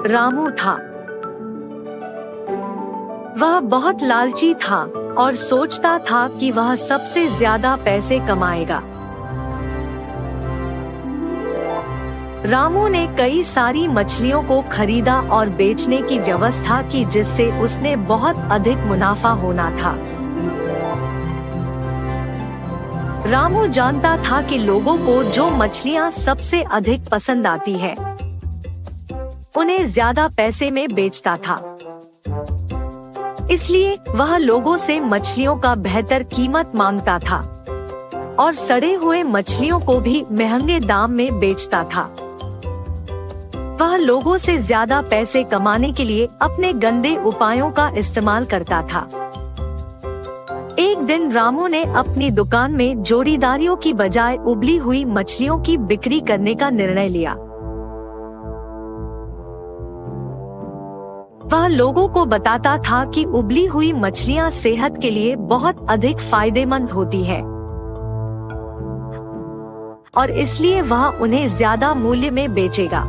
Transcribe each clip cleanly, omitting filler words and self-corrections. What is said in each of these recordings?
रामू था। वह बहुत लालची था और सोचता था कि वह सबसे ज्यादा पैसे कमाएगा। रामू ने कई सारी मछलियों को खरीदा और बेचने की व्यवस्था की, जिससे उसने बहुत अधिक मुनाफा होना था। रामू जानता था कि लोगों को जो मछलियां सबसे अधिक पसंद आती है, उन्हें ज्यादा पैसे में बेचता था। इसलिए वह लोगों से मछलियों का बेहतर कीमत मांगता था और सड़े हुए मछलियों को भी महंगे दाम में बेचता था। वह लोगों से ज्यादा पैसे कमाने के लिए अपने गंदे उपायों का इस्तेमाल करता था। एक दिन रामू ने अपनी दुकान में जोड़ीदारियों की बजाय उबली हुई मछलियों की बिक्री करने का निर्णय लिया। वह लोगों को बताता था कि उबली हुई मछलियां सेहत के लिए बहुत अधिक फायदेमंद होती है और इसलिए वह उन्हें ज्यादा मूल्य में बेचेगा।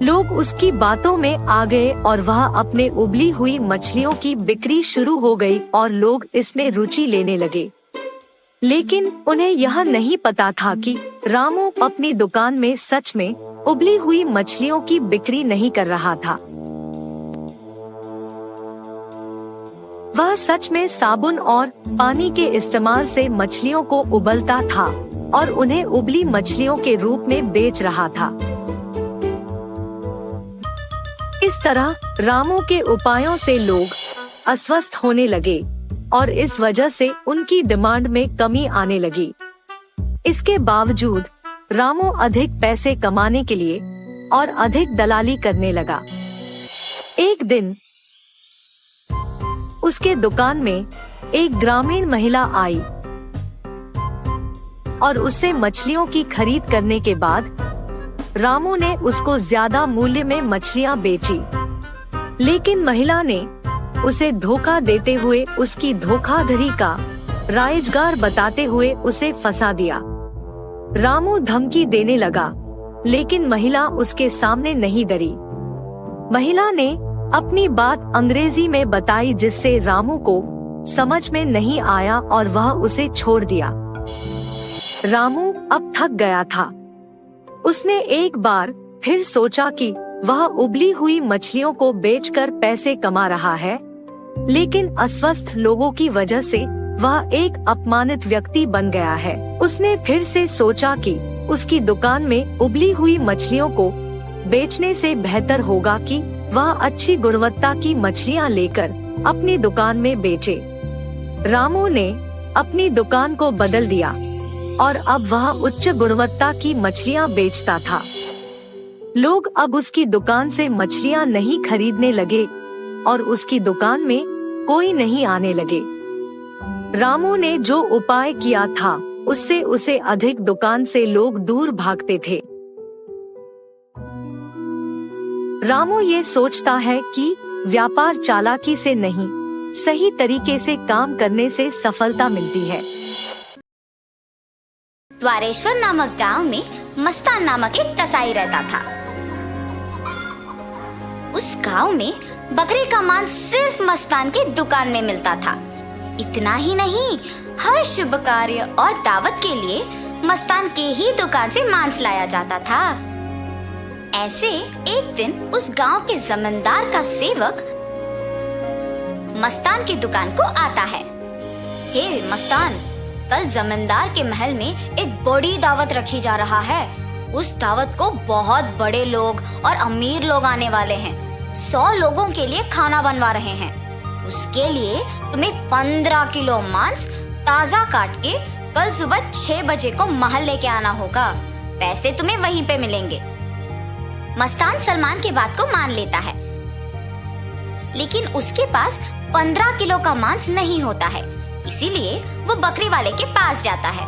लोग उसकी बातों में आ गए और वह अपने उबली हुई मछलियों की बिक्री शुरू हो गई और लोग इसमें रुचि लेने लगे। लेकिन उन्हें यह नहीं पता था कि रामू अपनी दुकान में सच में उबली हुई मछलियों की बिक्री नहीं कर रहा था। वह सच में साबुन और पानी के इस्तेमाल से मछलियों को उबलता था और उन्हें उबली मछलियों के रूप में बेच रहा था। इस तरह रामू के उपायों से लोग अस्वस्थ होने लगे और इस वजह से उनकी डिमांड में कमी आने लगी। इसके बावजूद रामू अधिक पैसे कमाने के लिए और अधिक दलाली करने लगा। एक दिन उसके दुकान में एक ग्रामीण महिला आई और उससे मछलियों की खरीद करने के बाद रामू ने उसको ज्यादा मूल्य में मछलियां बेची। लेकिन महिला ने उसे धोखा देते हुए उसकी धोखाधड़ी का राइजगार बताते हुए उसे फंसा दिया। रामू धमकी देने लगा, लेकिन महिला उसके सामने नहीं डरी। महिला ने अपनी बात अंग्रेजी में बताई, जिससे रामू को समझ में नहीं आया और वह उसे छोड़ दिया। रामू अब थक गया था। उसने एक बार फिर सोचा कि वह उबली हुई मछलियों को बेचकर पैसे कमा रहा है, लेकिन अस्वस्थ लोगों की वजह से वह एक अपमानित व्यक्ति बन गया है। उसने फिर से सोचा कि उसकी दुकान में उबली हुई मछलियों को बेचने से बेहतर होगा कि वह अच्छी गुणवत्ता की मछलियां लेकर अपनी दुकान में बेचे। रामू ने अपनी दुकान को बदल दिया और अब वह उच्च गुणवत्ता की मछलियां बेचता था। लोग अब उसकी दुकान से मछलियां नहीं खरीदने लगे और उसकी दुकान में कोई नहीं आने लगे। रामू ने जो उपाय किया था, उससे उसे अधिक दुकान से लोग दूर भागते थे। रामू ये सोचता है कि व्यापार चालाकी से नहीं, सही तरीके से काम करने से सफलता मिलती है। द्वारेश्वर नामक गांव में मस्तान नामक एक कसाई रहता था। उस गांव में बकरे का मांस सिर्फ मस्तान की दुकान में मिलता था। इतना ही नहीं, हर शुभ कार्य और दावत के लिए मस्तान के ही दुकान से मांस लाया जाता था। ऐसे एक दिन उस गांव के जमींदार का सेवक मस्तान की दुकान को आता है। हे मस्तान, कल जमींदार के महल में एक बड़ी दावत रखी जा रहा है। उस दावत को बहुत बड़े लोग और अमीर लोग आने वाले हैं। 100 लोगों के लिए खाना बनवा रहे हैं। उसके लिए तुम्हें 15 किलो मांस ताजा काट के कल सुबह 6 बजे को महल लेके आना होगा। पैसे तुम्हें वहीं पे मिलेंगे। मस्तान सलमान की बात को मान लेता है, लेकिन उसके पास 15 किलो का मांस नहीं होता है। इसीलिए वो बकरी वाले के पास जाता है।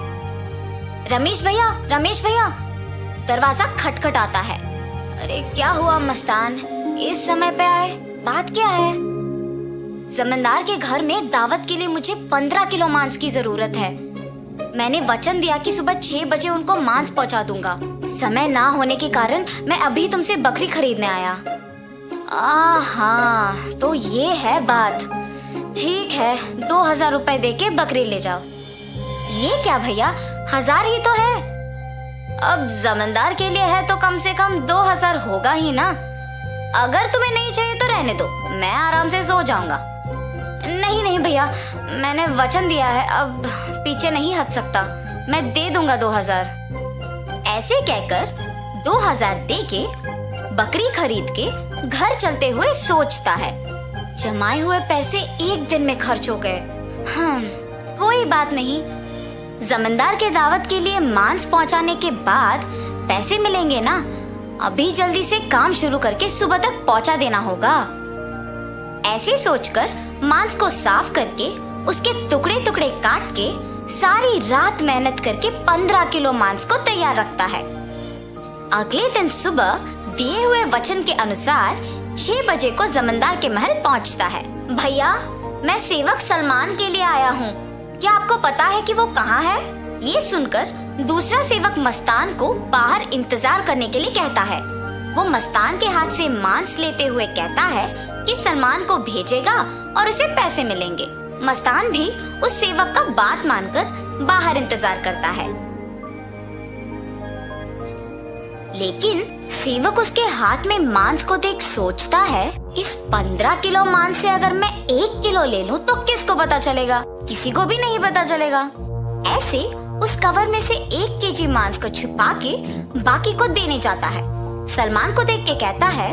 रमेश भैया, दरवाजा खटखटाता है। अरे क्या हुआ मस्तान, इस समय पे आए, बात क्या है? जमींदार के घर में दावत के लिए मुझे 15 किलो मांस की जरूरत है। मैंने वचन दिया कि सुबह 6 बजे उनको मांस पहुंचा दूंगा। समय ना होने के कारण मैं अभी तुमसे बकरी खरीदने आया। हाँ, तो ये है बात। ठीक है, 2000 रुपए दे के बकरी ले जाओ। ये क्या भैया, 1000 ही तो है। अब जमींदार के लिए है तो कम से कम 2000 होगा ही ना। अगर तुम्हें नहीं चाहिए तो रहने दो, मैं आराम से सो जाऊंगा। नहीं नहीं भैया, मैंने वचन दिया है, अब पीछे नहीं हट सकता। मैं दे दूंगा 2000। ऐसे कहकर 2000 दे के बकरी खरीद के घर चलते हुए सोचता है, जमाए हुए पैसे एक दिन में खर्च हो गए। कोई बात नहीं, जमींदार के दावत के लिए मांस पहुंचाने के बाद पैसे मिलेंगे ना। अभी जल्दी से काम शुरू करके सुबह तक पहुंचा देना होगा। ऐसे सोचकर मांस को साफ करके उसके टुकड़े टुकड़े काट के सारी रात मेहनत करके 15 किलो मांस को तैयार रखता है। अगले दिन सुबह दिए हुए वचन के अनुसार 6 बजे को जमींदार के महल पहुंचता है। भैया, मैं सेवक सलमान के लिए आया हूँ, क्या आपको पता है कि वो कहाँ है? ये सुनकर दूसरा सेवक मस्तान को बाहर इंतजार करने के लिए कहता है। वो मस्तान के हाथ से मांस लेते हुए कहता है कि सलमान को भेजेगा और उसे पैसे मिलेंगे। मस्तान भी उस सेवक का बात मानकर बाहर इंतजार करता है। लेकिन सेवक उसके हाथ में मांस को देख सोचता है, इस 15 किलो मांस से अगर मैं 1 किलो ले लूं तो किसको पता चलेगा? किसी को भी नहीं पता चलेगा। ऐसे उस कवर में से 1 केजी मांस को छुपा के बाकी को देने जाता है। सलमान को देख के कहता है,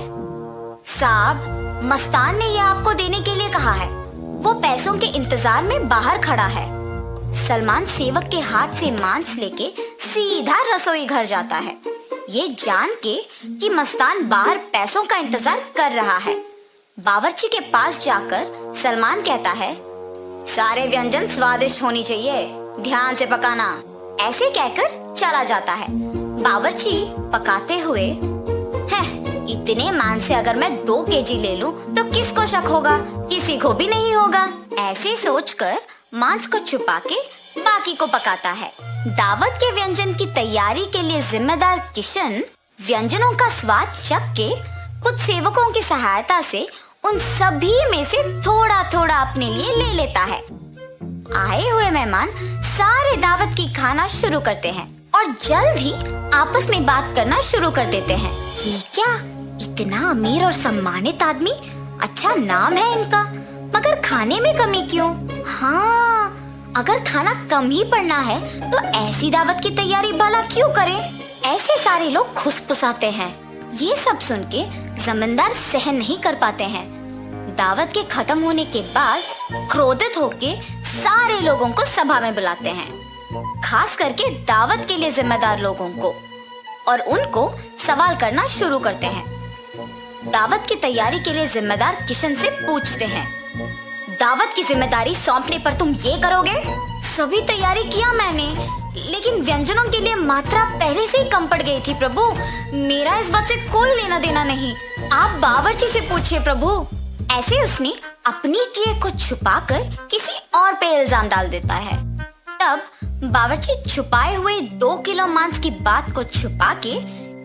साहब, मस्तान ने यह आपको देने के लिए कहा है। वो पैसों के इंतजार में बाहर खड़ा है। सलमान सेवक के हाथ से मांस लेके सीधा रसोई घर जाता है, ये जान के कि मस्तान बाहर पैसों का इंतजार कर रहा है। बावर्ची के पास जाकर सलमान कहता है, सारे व्यंजन स्वादिष्ट होनी चाहिए, ध्यान से पकाना। ऐसे कहकर चला जाता है। बावर्ची पकाते हुए, इतने मांस से अगर मैं 2 केजी ले लूं तो किसको शक होगा? किसी को भी नहीं होगा। ऐसे सोचकर मांस को छुपा के बाकी को पकाता है। दावत के व्यंजन की तैयारी के लिए जिम्मेदार किशन व्यंजनों का स्वाद चख के कुछ सेवकों की सहायता से उन सभी में से थोड़ा थोड़ा अपने लिए ले लेता है। आए हुए मेहमान सारे दावत की खाना शुरू करते हैं और जल्द ही आपस में बात करना शुरू कर देते हैं। ये क्या, इतना अमीर और सम्मानित आदमी, अच्छा नाम है इनका, मगर खाने में कमी क्यों? हाँ, अगर खाना कम ही पड़ना है तो ऐसी दावत की तैयारी भला क्यों करें? ऐसे सारे लोग खुसफुसाते हैं। ये सब सुन के जमींदार सहन नहीं कर पाते हैं। दावत के खत्म होने के बाद क्रोधित होके सारे लोगों को सभा में बुलाते हैं, खास करके दावत के लिए जिम्मेदार लोगों को, और उनको सवाल करना शुरू करते हैं। दावत की तैयारी के लिए जिम्मेदार किशन से पूछते हैं, दावत की जिम्मेदारी सौंपने पर तुम ये करोगे? सभी तैयारी किया मैंने, लेकिन व्यंजनों के लिए मात्रा पहले से ही कम पड़ गई थी प्रभु। मेरा इस बात से कोई लेना देना नहीं, आप बावर्ची से पूछिए प्रभु। ऐसे उसने अपनी किए को छुपाकर किसी और पे इल्जाम डाल देता है। तब बावर्ची छुपाए हुए 2 किलो मांस की बात को छुपा के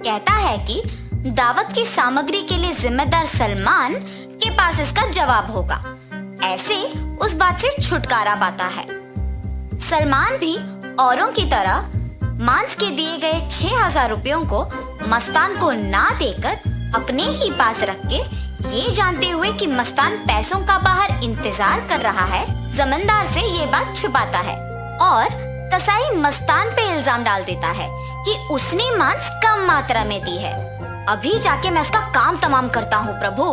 कहता है कि दावत की सामग्री के लिए जिम्मेदार सलमान के पास इसका जवाब होगा। ऐसे उस बात से छुटकारा पाता है। सलमान भी औरों की तरह मांस के दिए गए 6000 रुपयों को मस्तान को ना देकर अपने ही पास रख के, ये जानते हुए कि मस्तान पैसों का बाहर इंतजार कर रहा है, जमींदार से ये बात छुपाता है और कसाई मस्तान पे इल्जाम डाल देता है कि उसने मांस कम मात्रा में दी है। अभी जाके मैं उसका काम तमाम करता हूँ प्रभु,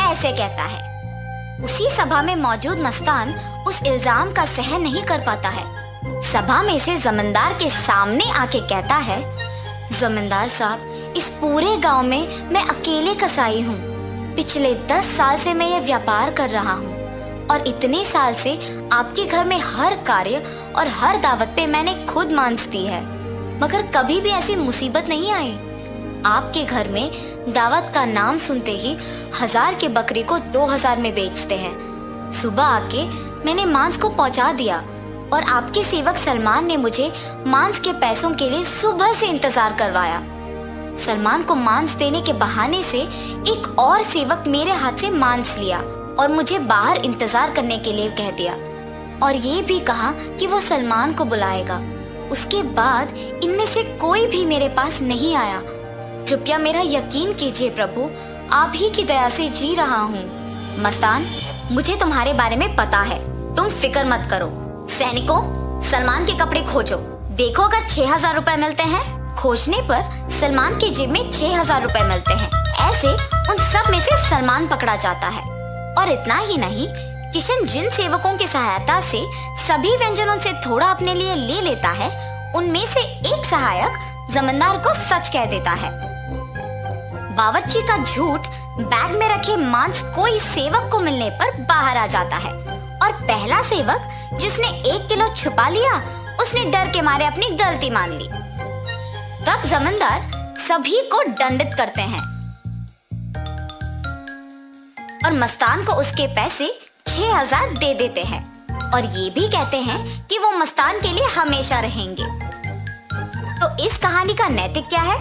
ऐसे कहता है। उसी सभा में मौजूद मस्तान उस इल्जाम का सहन नहीं कर पाता है। सभा में से जमींदार के सामने आके कहता है, जमींदार साहब, इस पूरे गांव में मैं अकेले कसाई हूँ। पिछले 10 साल से मैं ये व्यापार कर रहा हूँ और इतने साल से आपके घर में हर कार्य और हर दावत पे मैंने खुद मांस दी है, मगर कभी भी ऐसी मुसीबत नहीं आई। आपके घर में दावत का नाम सुनते ही 1000 के बकरी को 2000 में बेचते हैं। सुबह आके मैंने मांस को पहुंचा दिया, और आपके सेवक सलमान ने मुझे मांस के पैसों के लिए सुबह से इंतजार करवाया। सलमान को मांस देने के बहाने से एक और सेवक मेरे हाथ से मांस लिया और मुझे बाहर इंतजार करने के लिए कह दिया और ये भी कहा कि वो सलमान को बुलाएगा। उसके बाद इनमें से कोई भी मेरे पास नहीं आया। कृपया मेरा यकीन कीजिए प्रभु, आप ही की दया से जी रहा हूँ। मस्तान, मुझे तुम्हारे बारे में पता है, तुम फिक्र मत करो। सैनिकों, सलमान के कपड़े खोजो, देखो अगर 6000 रुपए मिलते हैं। खोजने पर सलमान की जेब में 6000 रुपए मिलते हैं। ऐसे उन सब में से सलमान पकड़ा जाता है। और इतना ही नहीं, किशन जिन सेवकों की सहायता से सभी व्यंजनों से थोड़ा अपने लिए ले लेता है, उनमें से एक सहायक जमींदार को सच कह देता है। बावर्ची का झूठ बैग में रखे मांस कोई सेवक को मिलने पर बाहर आ जाता है और पहला सेवक जिसने 1 किलो छुपा लिया, उसने डर के मारे अपनी गलती मान ली। तब जमींदार सभी को दंडित करते हैं और मस्तान को उसके पैसे 6000 दे देते हैं और ये भी कहते हैं कि वो मस्तान के लिए हमेशा रहेंगे। तो इस कहानी का नैतिक क्या है?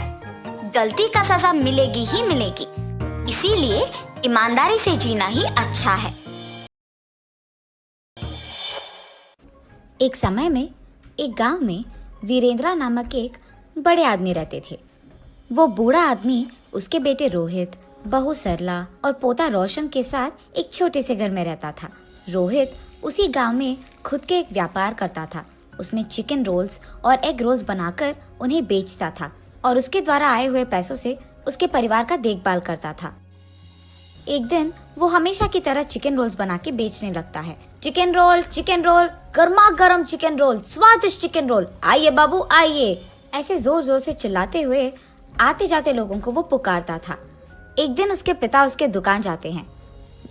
गलती का सजा मिलेगी ही मिलेगी, इसीलिए ईमानदारी से जीना ही अच्छा है। एक समय में एक गांव में वीरेंद्रा नामक एक बड़े आदमी रहते थे। वो बूढ़ा आदमी उसके बेटे रोहित, बहू सरला और पोता रोशन के साथ एक छोटे से घर में रहता था। रोहित उसी गांव में खुद के एक व्यापार करता था। उसमें चिकन रोल्स और एग रोल्स बनाकर उन्हें बेचता था और उसके द्वारा आए हुए पैसों से उसके परिवार का देखभाल करता था। एक दिन वो हमेशा की तरह चिकन रोल्स बना के बेचने लगता है। चिकन रोल, गर्मा गर्म चिकन रोल, स्वादिष्ट चिकन रोल, आइए बाबू आइए, ऐसे जोर जोर से चिल्लाते हुए आते जाते लोगों को वो पुकारता था। एक दिन उसके पिता उसके दुकान जाते हैं।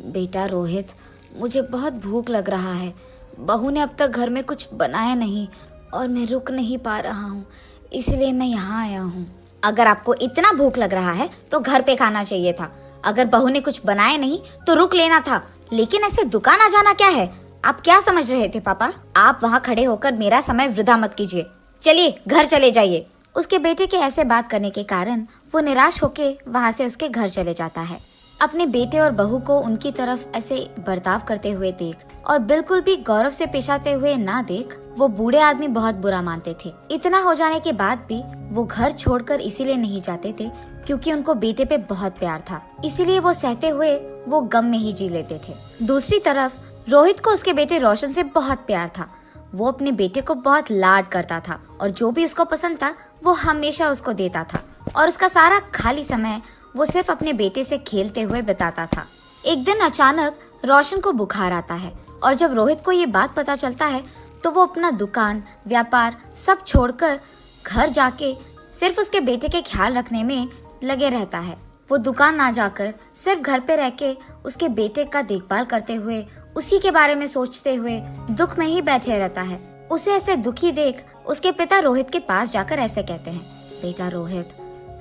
बेटा रोहित, मुझे बहुत भूख लग रहा है। बहू ने अब तक घर में कुछ बनाया नहीं और मैं रुक नहीं पा रहा हूँ, इसलिए मैं यहाँ आया हूँ। अगर आपको इतना भूख लग रहा है तो घर पे खाना चाहिए था। अगर बहू ने कुछ बनाया नहीं तो रुक लेना था, लेकिन ऐसे दुकान आ जाना क्या है? आप क्या समझ रहे थे पापा? आप वहाँ खड़े होकर मेरा समय वृथा मत कीजिए, चलिए घर चले जाइए। उसके बेटे के ऐसे बात करने के कारण वो निराश होके वहाँ से उसके घर चले जाता है। अपने बेटे और बहू को उनकी तरफ ऐसे बर्ताव करते हुए देख और बिल्कुल भी गौरव से पेश आते हुए ना देख वो बूढ़े आदमी बहुत बुरा मानते थे। इतना हो जाने के बाद भी वो घर छोड़कर इसीलिए नहीं जाते थे क्योंकि उनको बेटे पे बहुत प्यार था, इसीलिए वो सहते हुए वो गम में ही जी लेते थे। दूसरी तरफ रोहित को उसके बेटे रोशन से बहुत प्यार था। वो अपने बेटे को बहुत लाड करता था और जो भी उसको पसंद था वो हमेशा उसको देता था और उसका सारा खाली समय वो सिर्फ अपने बेटे से खेलते हुए बिताता था। एक दिन अचानक रोशन को बुखार आता है और जब रोहित को ये बात पता चलता है तो वो अपना दुकान, व्यापार सब छोड़कर घर जाके सिर्फ उसके बेटे के ख्याल रखने में लगे रहता है। वो दुकान ना जाकर सिर्फ घर पे रह के उसके बेटे का देखभाल करते हुए उसी के बारे में सोचते हुए दुख में ही बैठे रहता है। उसे ऐसे दुखी देख उसके पिता रोहित के पास जाकर ऐसे कहते हैं, बेटा रोहित,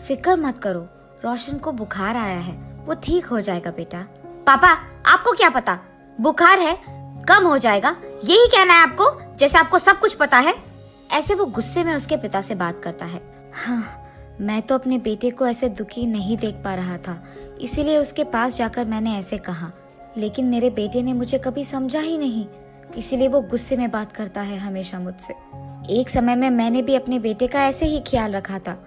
फिक्र मत करो, रोशन को बुखार आया है, वो ठीक हो जाएगा बेटा। पापा, आपको क्या पता, बुखार है, कम हो जाएगा, यही कहना है आपको, जैसे आपको सब कुछ पता है। ऐसे वो गुस्से में उसके पिता से बात करता है। हाँ, मैं तो अपने बेटे को ऐसे दुखी नहीं देख पा रहा था, इसीलिए उसके पास जाकर मैंने ऐसे कहा, लेकिन मेरे बेटे ने मुझे कभी समझा ही नहीं, इसीलिए वो गुस्से में बात करता है हमेशा मुझसे। एक समय में मैंने भी अपने बेटे का ऐसे ही ख्याल रखा था,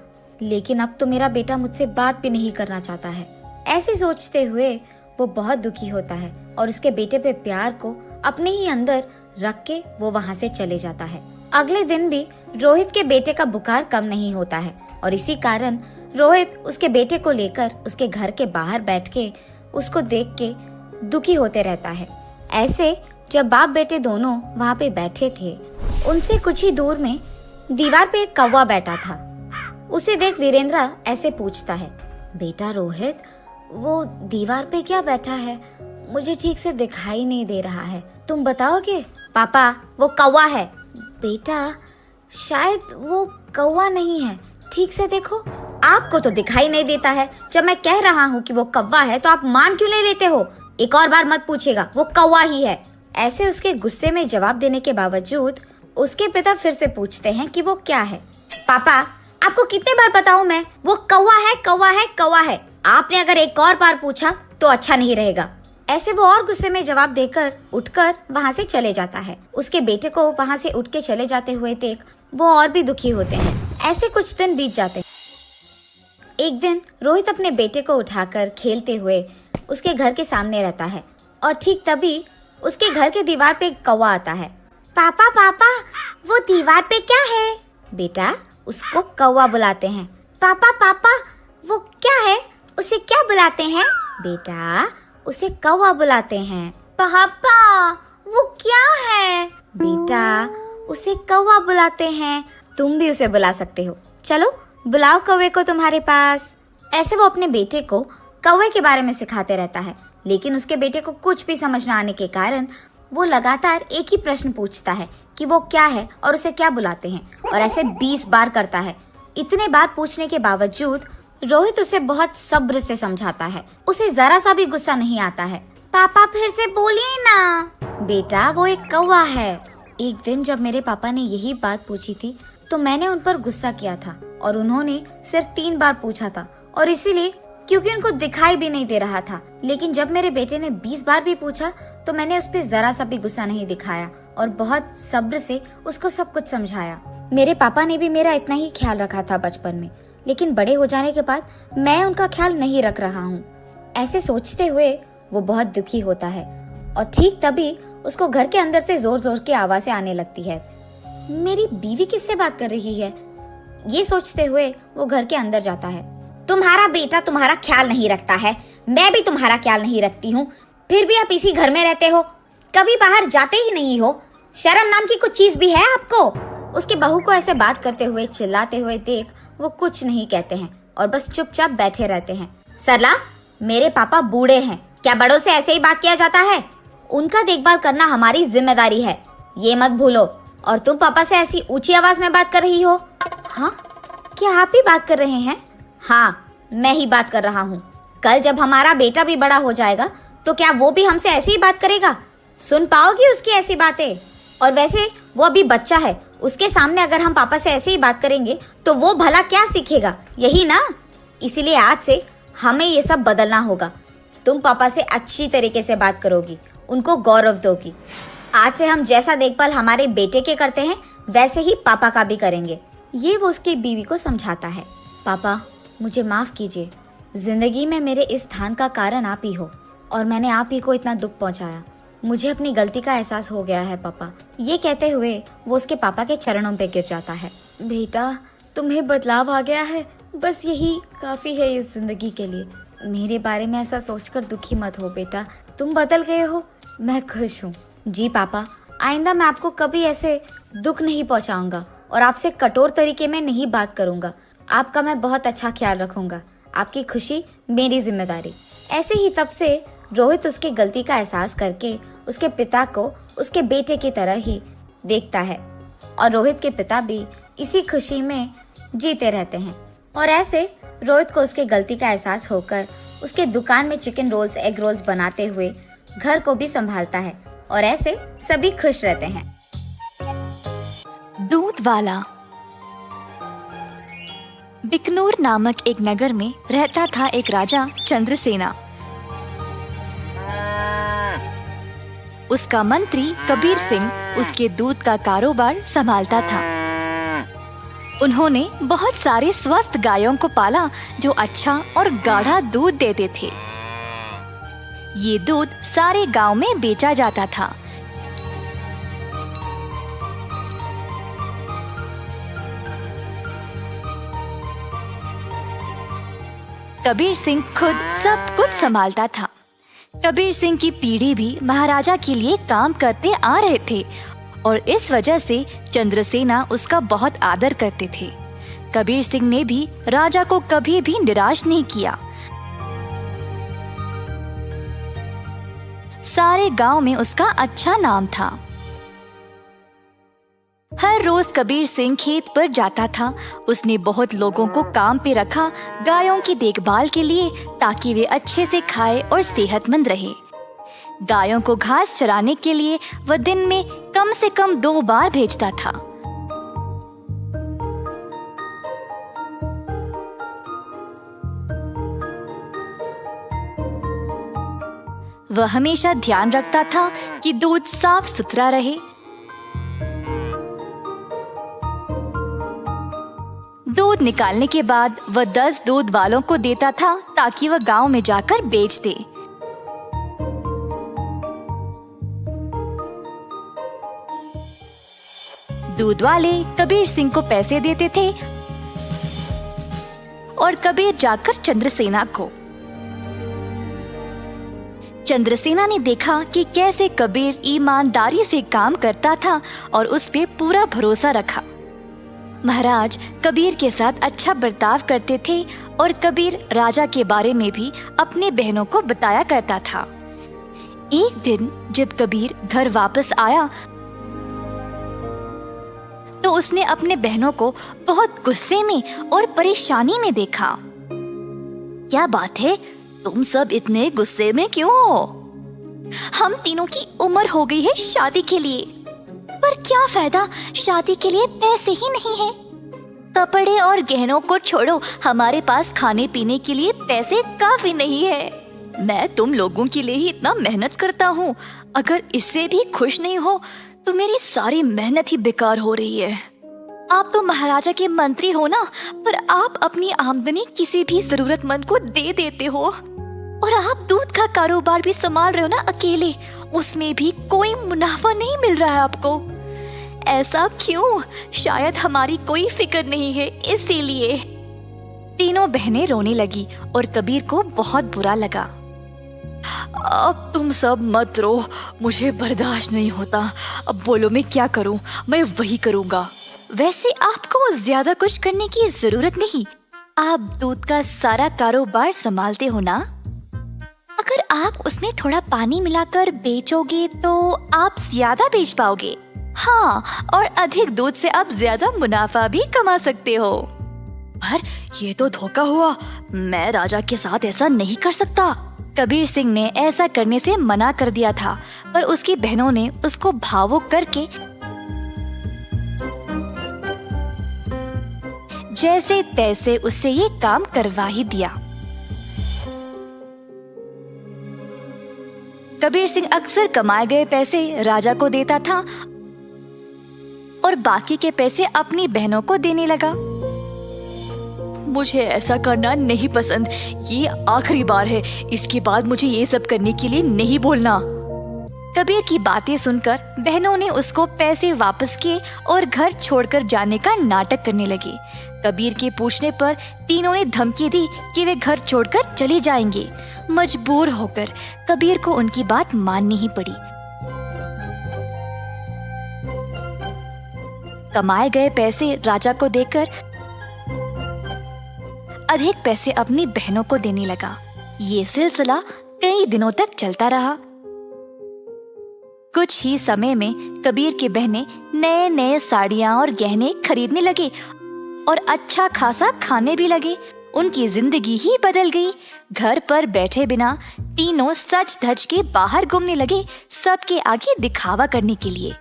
लेकिन अब तो मेरा बेटा मुझसे बात भी नहीं करना चाहता है। ऐसे सोचते हुए वो बहुत दुखी होता है और उसके बेटे पे प्यार को अपने ही अंदर रख के वो वहाँ से चले जाता है। अगले दिन भी रोहित के बेटे का बुखार कम नहीं होता है और इसी कारण रोहित उसके बेटे को लेकर उसके घर के बाहर बैठ के उसको देख के दुखी होते रहता है। ऐसे जब बाप बेटे दोनों वहाँ पे बैठे थे, उनसे कुछ ही दूर में दीवार पे एक कौवा बैठा था। उसे देख वीरेंद्रा ऐसे पूछता है, बेटा रोहित, वो दीवार पे क्या बैठा है? मुझे ठीक से दिखाई नहीं दे रहा है, तुम बताओगे? पापा, वो कौवा है। बेटा, शायद वो कौवा नहीं है, ठीक से देखो। आपको तो दिखाई नहीं देता है, जब मैं कह रहा हूँ कि वो कौवा है तो आप मान क्यों नहीं लेते हो? एक और बार मत पूछेगा, वो कौवा ही है। ऐसे उसके गुस्से में जवाब देने के बावजूद उसके पिता फिर से पूछते हैं कि वो क्या है। पापा, आपको कितने बार बताऊं मैं, वो कौवा है, कौवा है, कौवा है। आपने अगर एक और बार पूछा तो अच्छा नहीं रहेगा। ऐसे वो और गुस्से में जवाब देकर उठकर वहाँ से चले जाता है। उसके बेटे को वहाँ से उठ के चले जाते हुए देख वो और भी दुखी होते हैं। ऐसे कुछ दिन बीत जाते हैं। एक दिन रोहित अपने बेटे को उठाकर खेलते हुए उसके घर के सामने रहता है और ठीक तभी उसके घर के दीवार पे एक कौवा आता है। पापा पापा, वो दीवार पे क्या है? बेटा, उसको कौवा बुलाते हैं। पापा पापा, वो क्या है, उसे क्या बुलाते हैं? बेटा, उसे कौवा बुलाते हैं। पापा, वो क्या है? बेटा, उसे कौवा बुलाते हैं। तुम भी उसे बुला सकते हो। चलो बुलाओ कौवे को तुम्हारे पास। ऐसे वो अपने बेटे को कौवे के बारे में सिखाते रहता है, लेकिन उसके बेटे को कुछ भी समझ न आने के कारण वो लगातार एक ही प्रश्न पूछता है कि वो क्या है और उसे क्या बुलाते हैं, और ऐसे 20 बार करता है। इतने बार पूछने के बावजूद रोहित उसे बहुत सब्र से समझाता है। उसे जरा सा भी गुस्सा नहीं आता है। पापा फिर से बोलिए ना। बेटा, वो एक कौवा है। एक दिन जब मेरे पापा ने यही बात पूछी थी तो मैंने उन पर गुस्सा किया था और उन्होंने सिर्फ 3 बार पूछा था, और इसीलिए क्योंकि उनको दिखाई भी नहीं दे रहा था। लेकिन जब मेरे बेटे ने 20 बार भी पूछा तो मैंने उस पर जरा सा भी गुस्सा नहीं दिखाया और बहुत सब्र से उसको सब कुछ समझाया। मेरे पापा ने भी मेरा इतना ही ख्याल रखा था बचपन में, लेकिन बड़े हो जाने के बाद मैं उनका ख्याल नहीं रख रहा हूँ। ऐसे सोचते हुए वो बहुत दुखी होता है और ठीक तभी उसको घर के अंदर से जोर जोर की आवाजें आने लगती है। मेरी बीवी किससे बात कर रही है? ये सोचते हुए वो घर के अंदर जाता है। तुम्हारा बेटा तुम्हारा ख्याल नहीं रखता है, मैं भी तुम्हारा ख्याल नहीं रखती हूँ, फिर भी आप इसी घर में रहते हो, कभी बाहर जाते ही नहीं हो। शर्म नाम की कुछ चीज भी है आपको? उसकी बहू को ऐसे बात करते हुए चिल्लाते हुए देख वो कुछ नहीं कहते हैं और बस चुपचाप बैठे रहते हैं। सरला, मेरे पापा बूढ़े हैं, क्या बड़ों से ऐसे ही बात किया जाता है? उनका देखभाल करना हमारी जिम्मेदारी है, ये मत भूलो। और तुम पापा से ऐसी ऊंची आवाज में बात कर रही हो? हाँ, क्या आप ही बात कर रहे हैं? हाँ, मैं ही बात कर रहा हूँ। कल जब हमारा बेटा भी बड़ा हो जाएगा तो क्या वो भी हमसे ऐसे ही बात करेगा? सुन पाओगी उसकी ऐसी बातें? और वैसे वो अभी बच्चा है, उसके सामने अगर हम पापा से ऐसे ही बात करेंगे तो वो भला क्या सीखेगा, यही ना? इसीलिए आज से हमें ये सब बदलना होगा। तुम पापा से अच्छी तरीके से बात करोगी, उनको गौरव दोगी। आज से हम जैसा देखभाल हमारे बेटे के करते हैं वैसे ही पापा का भी करेंगे। ये वो उसकी बीवी को समझाता है। पापा, मुझे माफ कीजिए, जिंदगी में मेरे इस स्थान का कारण आप ही हो और मैंने आप ही को इतना दुख पहुंचाया। मुझे अपनी गलती का एहसास हो गया है पापा। ये कहते हुए वो उसके पापा के चरणों पे गिर जाता है। बेटा, तुम्हें बदलाव आ गया है, बस यही काफी है इस जिंदगी के लिए। मेरे बारे में ऐसा सोचकर दुखी मत हो बेटा, तुम बदल गए हो, मैं खुश हूँ। जी पापा, आइंदा मैं आपको कभी ऐसे दुख नहीं पहुँचाऊंगा और आपसे कठोर तरीके में नहीं बात करूंगा। आपका मैं बहुत अच्छा ख्याल रखूंगा, आपकी खुशी मेरी जिम्मेदारी। ऐसे ही तब से रोहित उसकी गलती का एहसास करके उसके पिता को उसके बेटे की तरह ही देखता है और रोहित के पिता भी इसी खुशी में जीते रहते हैं। और ऐसे रोहित को उसके गलती का एहसास होकर उसके दुकान में चिकन रोल्स, एग रोल्स बनाते हुए घर को भी संभालता है और ऐसे सभी खुश रहते हैं। दूध वाला। बिकनूर नामक एक नगर में रहता था एक राजा चंद्रसेना। उसका मंत्री कबीर सिंह उसके दूध का कारोबार संभालता था। उन्होंने बहुत सारी स्वस्थ गायों को पाला जो अच्छा और गाढ़ा दूध देते थे। ये दूध सारे गांव में बेचा जाता था। कबीर सिंह खुद सब कुछ संभालता था। कबीर सिंह की पीढ़ी भी महाराजा के लिए काम करते आ रहे थे और इस वजह से चंद्रसेना उसका बहुत आदर करते थे। कबीर सिंह ने भी राजा को कभी भी निराश नहीं किया। सारे गांव में उसका अच्छा नाम था। हर रोज कबीर सिंह खेत पर जाता था। उसने बहुत लोगों को काम पे रखा गायों की देखभाल के लिए, ताकि वे अच्छे से खाए और सेहतमंद रहे। गायों को घास चराने के लिए वह दिन में कम से कम 2 बार भेजता था। वह हमेशा ध्यान रखता था कि दूध साफ सुथरा रहे। दूध निकालने के बाद वह 10 दूध वालों को देता था ताकि वह गांव में जाकर बेच दे। दूध वाले कबीर सिंह को पैसे देते थे और कबीर जाकर चंद्रसेना को। चंद्रसेना ने देखा कि कैसे कबीर ईमानदारी से काम करता था और उस पे पूरा भरोसा रखा। महाराज कबीर के साथ अच्छा बर्ताव करते थे और कबीर राजा के बारे में भी अपने बहनों को बताया करता था। एक दिन जब कबीर घर वापस आया तो उसने अपने बहनों को बहुत गुस्से में और परेशानी में देखा। क्या बात है, तुम सब इतने गुस्से में क्यों हो? हम तीनों की उम्र हो गई है शादी के लिए, पर क्या फायदा, शादी के लिए पैसे ही नहीं है। कपड़े और गहनों को छोड़ो, हमारे पास खाने पीने के लिए पैसे काफी नहीं है। मैं तुम लोगों के लिए ही इतना मेहनत करता हूँ, अगर इससे भी खुश नहीं हो तो मेरी सारी मेहनत ही बेकार हो रही है। आप तो महाराजा के मंत्री हो ना, पर आप अपनी आमदनी किसी भी जरूरतमंद को दे देते हो। और आप दूध का कारोबार भी संभाल रहे हो ना अकेले, उसमें भी कोई मुनाफा नहीं मिल रहा है आपको। ऐसा क्यों? शायद हमारी कोई फिक्र नहीं है, इसीलिए। तीनों बहनें रोने लगी और कबीर को बहुत बुरा लगा। अब तुम सब मत रो, मुझे बर्दाश्त नहीं होता। अब बोलो मैं क्या करूं? मैं वही करूंगा। वैसे आपको ज्यादा कुछ करने की जरूरत नहीं, आप दूध का सारा कारोबार संभालते हो ना। अगर आप उसमें थोड़ा पानी मिलाकर बेचोगे तो आप ज्यादा बेच पाओगे। हाँ, और अधिक दूध से आप ज्यादा मुनाफा भी कमा सकते हो। पर ये तो धोखा हुआ, मैं राजा के साथ ऐसा नहीं कर सकता। कबीर सिंह ने ऐसा करने से मना कर दिया था, पर उसकी बहनों ने उसको भावुक करके जैसे तैसे उससे ये काम करवा ही दिया। कबीर सिंह अक्सर कमाए गए पैसे राजा को देता था और बाकी के पैसे अपनी बहनों को देने लगा। मुझे ऐसा करना नहीं पसंद, ये आखिरी बार है, इसके बाद मुझे ये सब करने के लिए नहीं बोलना। कबीर की बातें सुनकर बहनों ने उसको पैसे वापस किए और घर छोड़कर जाने का नाटक करने लगे। कबीर के पूछने पर तीनों ने धमकी दी कि वे घर छोड़कर चले जाएंगे। मजबूर होकर कबीर को उनकी बात माननी ही पड़ी। कमाए गए पैसे राजा को देकर अधिक पैसे अपनी बहनों को देने लगा। ये सिलसिला कई दिनों तक चलता रहा। कुछ ही समय में कबीर की बहनें नए नए साड़ियां और गहने खरीदने लगे और अच्छा खासा खाने भी लगे। उनकी जिंदगी ही बदल गई। घर पर बैठे बिना तीनों सज धज के बाहर घूमने लगे, सबके आगे दिखावा करने के लिए।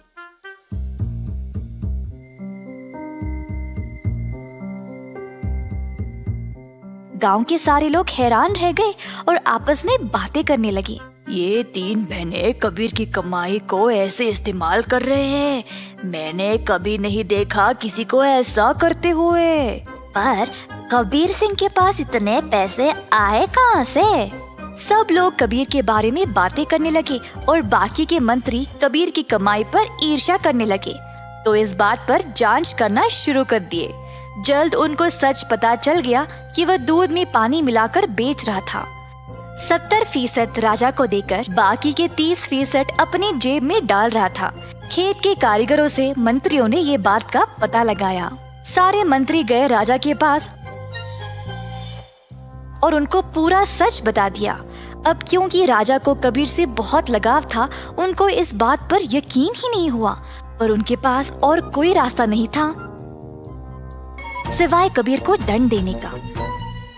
गांव के सारे लोग हैरान रह गए और आपस में बातें करने लगे। ये 3 बहनें कबीर की कमाई को ऐसे इस्तेमाल कर रहे हैं, मैंने कभी नहीं देखा किसी को ऐसा करते हुए। पर कबीर सिंह के पास इतने पैसे आए कहाँ से? सब लोग कबीर के बारे में बातें करने लगे और बाकी के मंत्री कबीर की कमाई पर ईर्ष्या करने लगे, तो इस बात पर जांच करना शुरू कर दिए। जल्द उनको सच पता चल गया कि वह दूध में पानी मिलाकर बेच रहा था। 70% राजा को देकर बाकी के 30% अपनी जेब में डाल रहा था। खेत के कारीगरों से मंत्रियों ने ये बात का पता लगाया। सारे मंत्री गए राजा के पास और उनको पूरा सच बता दिया। अब क्योंकि राजा को कबीर से बहुत लगाव था, उनको इस बात पर यकीन ही नहीं हुआ, पर उनके पास और कोई रास्ता नहीं था सिवाय कबीर को दंड देने का।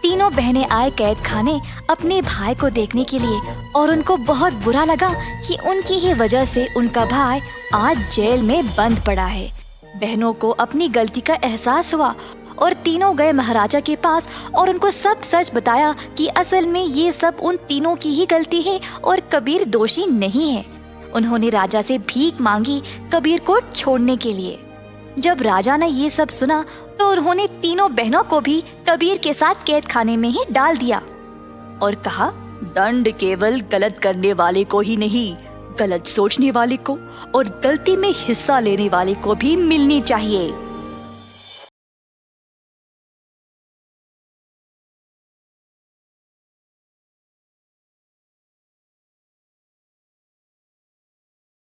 तीनों बहनें आए कैद खाने अपने भाई को देखने के लिए और उनको बहुत बुरा लगा कि उनकी ही वजह से उनका भाई आज जेल में बंद पड़ा है। बहनों को अपनी गलती का एहसास हुआ और तीनों गए महाराजा के पास और उनको सब सच बताया कि असल में ये सब उन तीनों की ही गलती है और कबीर दोषी नहीं है। उन्होंने राजा से भीख मांगी कबीर को छोड़ने के लिए। जब राजा ने ये सब सुना तो उन्होंने तीनों बहनों को भी कबीर के साथ कैद खाने में ही डाल दिया और कहा, दंड केवल गलत करने वाले को ही नहीं, गलत सोचने वाले को और गलती में हिस्सा लेने वाले को भी मिलनी चाहिए।